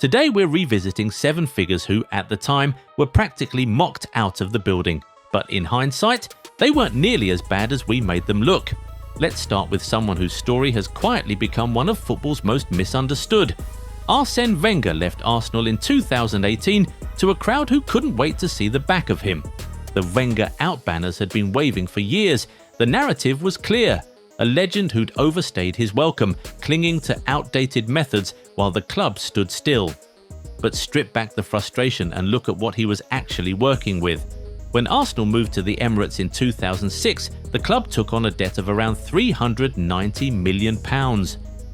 Today we're revisiting 7 figures who, at the time, were practically mocked out of the building. But in hindsight, they weren't nearly as bad as we made them look. Let's start with someone whose story has quietly become one of football's most misunderstood. Arsène Wenger left Arsenal in 2018 to a crowd who couldn't wait to see the back of him. The Wenger Out banners had been waving for years. The narrative was clear. A legend who'd overstayed his welcome, clinging to outdated methods while the club stood still. But strip back the frustration and look at what he was actually working with. When Arsenal moved to the Emirates in 2006, the club took on a debt of around £390 million.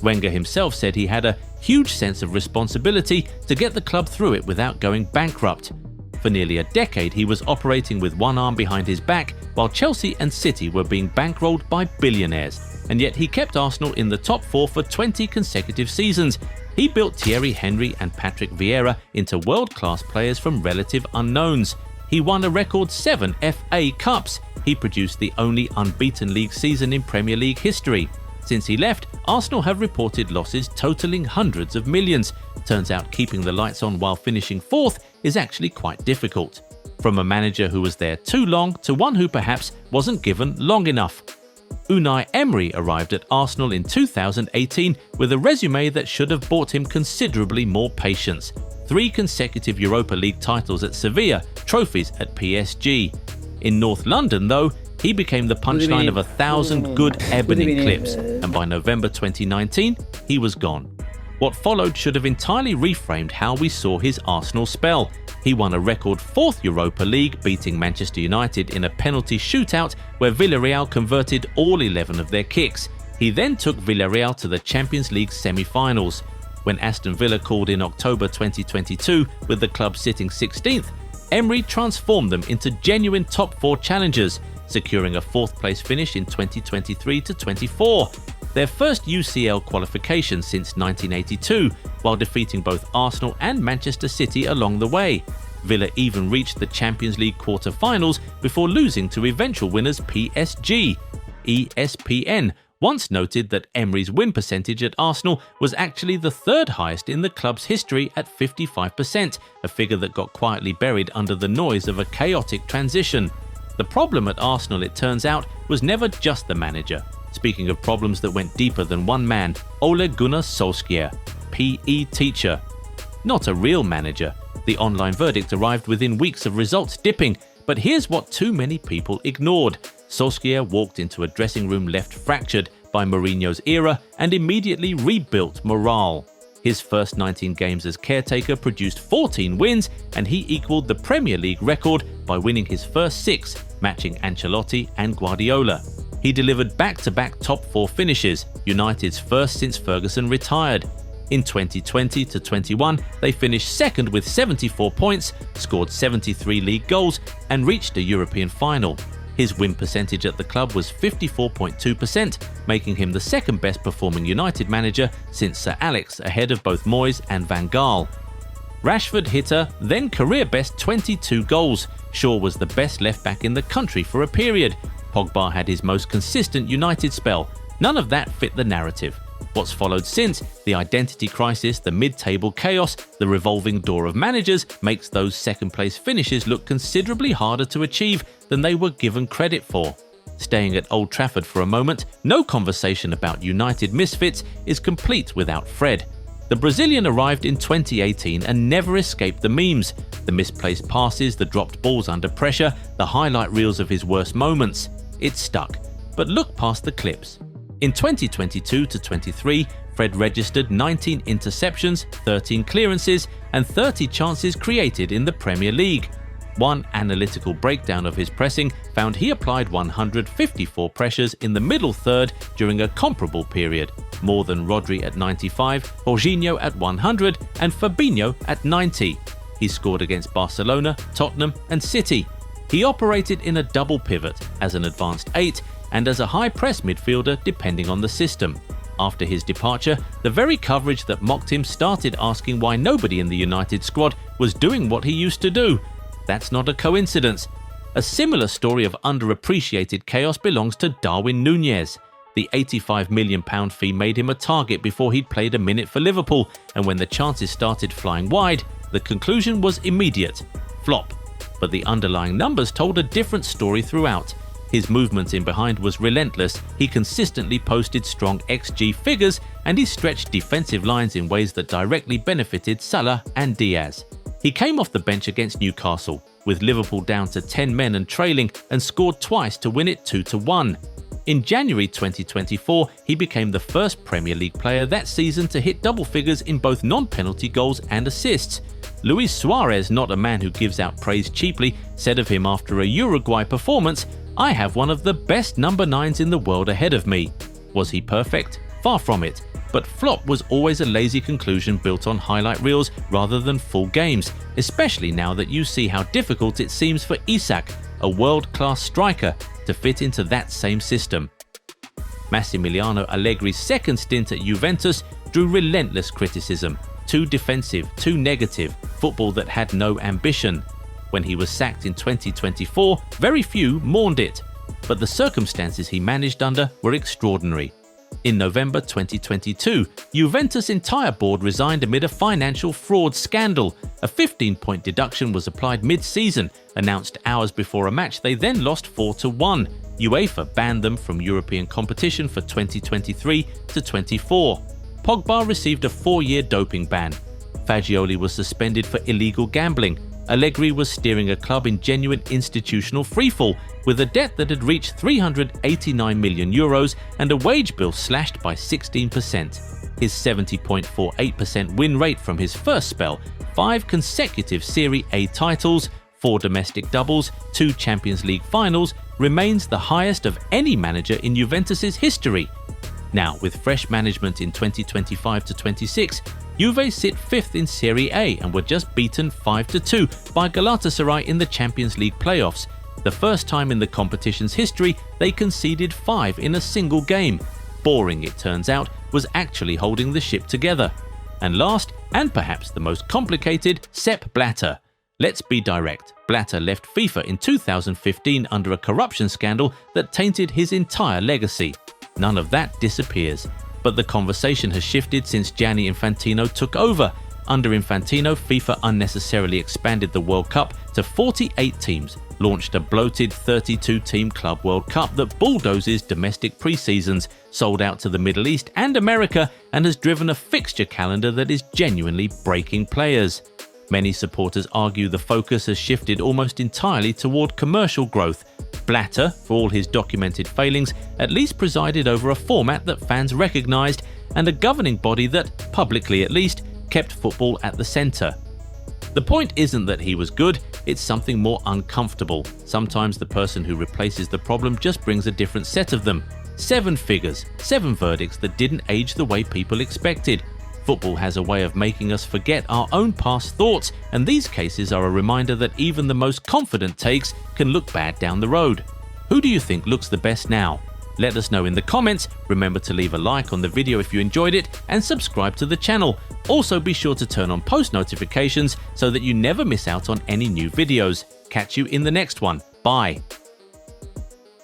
Wenger himself said he had a huge sense of responsibility to get the club through it without going bankrupt. For nearly a decade, he was operating with one arm behind his back, while Chelsea and City were being bankrolled by billionaires. And yet he kept Arsenal in the top 4 for 20 consecutive seasons. He built Thierry Henry and Patrick Vieira into world-class players from relative unknowns. He won a record 7 FA Cups. He produced the only unbeaten league season in Premier League history. Since he left, Arsenal have reported losses totaling hundreds of millions. Turns out keeping the lights on while finishing 4th is actually quite difficult. From a manager who was there too long to one who perhaps wasn't given long enough. Unai Emery arrived at Arsenal in 2018 with a resume that should have bought him considerably more patience. 3 consecutive Europa League titles at Sevilla, trophies at PSG. In North London, though, he became the punchline of 1,000 good ebony clips, and by November 2019, he was gone. What followed should have entirely reframed how we saw his Arsenal spell. He won a record 4th Europa League, beating Manchester United in a penalty shootout where Villarreal converted all 11 of their kicks. He then took Villarreal to the Champions League semi-finals. When Aston Villa called in October 2022, with the club sitting 16th, Emery transformed them into genuine top 4 challengers, securing a 4th place finish in 2023-24, their first UCL qualification since 1982, while defeating both Arsenal and Manchester City along the way. Villa even reached the Champions League quarter-finals before losing to eventual winners PSG. ESPN once noted that Emery's win percentage at Arsenal was actually the 3rd highest in the club's history at 55%, a figure that got quietly buried under the noise of a chaotic transition. The problem at Arsenal, it turns out, was never just the manager. Speaking of problems that went deeper than one man, Ole Gunnar Solskja, PE teacher. Not a real manager. The online verdict arrived within weeks of results dipping, but here's what too many people ignored. Solskjaer walked into a dressing room left fractured by Mourinho's era and immediately rebuilt morale. His first 19 games as caretaker produced 14 wins, and he equaled the Premier League record by winning his first 6, matching Ancelotti and Guardiola. He delivered back-to-back top 4 finishes, United's first since Ferguson retired. In 2020-21, they finished 2nd with 74 points, scored 73 league goals, and reached a European final. His win percentage at the club was 54.2%, making him the 2nd best performing United manager since Sir Alex, ahead of both Moyes and Van Gaal. Rashford hit a then career best 22 goals. Shaw was the best left back in the country for a period. Pogba had his most consistent United spell. None of that fit the narrative. What's followed since, the identity crisis, the mid-table chaos, the revolving door of managers, makes those 2nd place finishes look considerably harder to achieve than they were given credit for. Staying at Old Trafford for a moment, no conversation about United misfits is complete without Fred. The Brazilian arrived in 2018 and never escaped the memes. The misplaced passes, the dropped balls under pressure, the highlight reels of his worst moments. It stuck. But look past the clips. In 2022-23, Fred registered 19 interceptions, 13 clearances, and 30 chances created in the Premier League. One analytical breakdown of his pressing found he applied 154 pressures in the middle third during a comparable period, more than Rodri at 95, Jorginho at 100, and Fabinho at 90. He scored against Barcelona, Tottenham, and City. He operated in a double pivot, as an advanced 8, and as a high-press midfielder depending on the system. After his departure, the very coverage that mocked him started asking why nobody in the United squad was doing what he used to do. That's not a coincidence. A similar story of underappreciated chaos belongs to Darwin Núñez. The £85 million fee made him a target before he'd played a minute for Liverpool, and when the chances started flying wide, the conclusion was immediate: flop. But the underlying numbers told a different story throughout. His movement in behind was relentless, he consistently posted strong XG figures, and he stretched defensive lines in ways that directly benefited Salah and Diaz. He came off the bench against Newcastle, with Liverpool down to 10 men and trailing, and scored twice to win it 2-1. In January 2024, he became the first Premier League player that season to hit double figures in both non-penalty goals and assists. Luis Suarez, not a man who gives out praise cheaply, said of him after a Uruguay performance, "I have one of the best number 9s in the world ahead of me." Was he perfect? Far from it. But flop was always a lazy conclusion built on highlight reels rather than full games, especially now that you see how difficult it seems for Isak, a world-class striker, to fit into that same system. Massimiliano Allegri's second stint at Juventus drew relentless criticism. Too defensive, too negative, football that had no ambition. When he was sacked in 2024, very few mourned it, but the circumstances he managed under were extraordinary. In November 2022, Juventus' entire board resigned amid a financial fraud scandal. A 15-point deduction was applied mid-season, announced hours before a match they then lost 4-1. UEFA banned them from European competition for 2023 to 24. Pogba received a 4-year doping ban. Fagioli was suspended for illegal gambling. Allegri was steering a club in genuine institutional freefall, with a debt that had reached €389 million and a wage bill slashed by 16%. His 70.48% win rate from his first spell, 5 consecutive Serie A titles, 4 domestic doubles, 2 Champions League finals, remains the highest of any manager in Juventus' history. Now, with fresh management in 2025-26, Juve sit 5th in Serie A and were just beaten 5-2 by Galatasaray in the Champions League playoffs. The first time in the competition's history they conceded 5 in a single game. Boring, it turns out, was actually holding the ship together. And last, and perhaps the most complicated, Sepp Blatter. Let's be direct, Blatter left FIFA in 2015 under a corruption scandal that tainted his entire legacy. None of that disappears. But the conversation has shifted since Gianni Infantino took over. Under Infantino, FIFA unnecessarily expanded the World Cup to 48 teams, launched a bloated 32-team Club World Cup that bulldozes domestic pre-seasons, sold out to the Middle East and America, and has driven a fixture calendar that is genuinely breaking players. Many supporters argue the focus has shifted almost entirely toward commercial growth. Blatter, for all his documented failings, at least presided over a format that fans recognised and a governing body that, publicly at least, kept football at the centre. The point isn't that he was good, it's something more uncomfortable. Sometimes the person who replaces the problem just brings a different set of them. 7 figures, 7 verdicts that didn't age the way people expected. Football has a way of making us forget our own past thoughts, and these cases are a reminder that even the most confident takes can look bad down the road. Who do you think looks the best now? Let us know in the comments. Remember to leave a like on the video if you enjoyed it and subscribe to the channel. Also be sure to turn on post notifications so that you never miss out on any new videos. Catch you in the next one. Bye.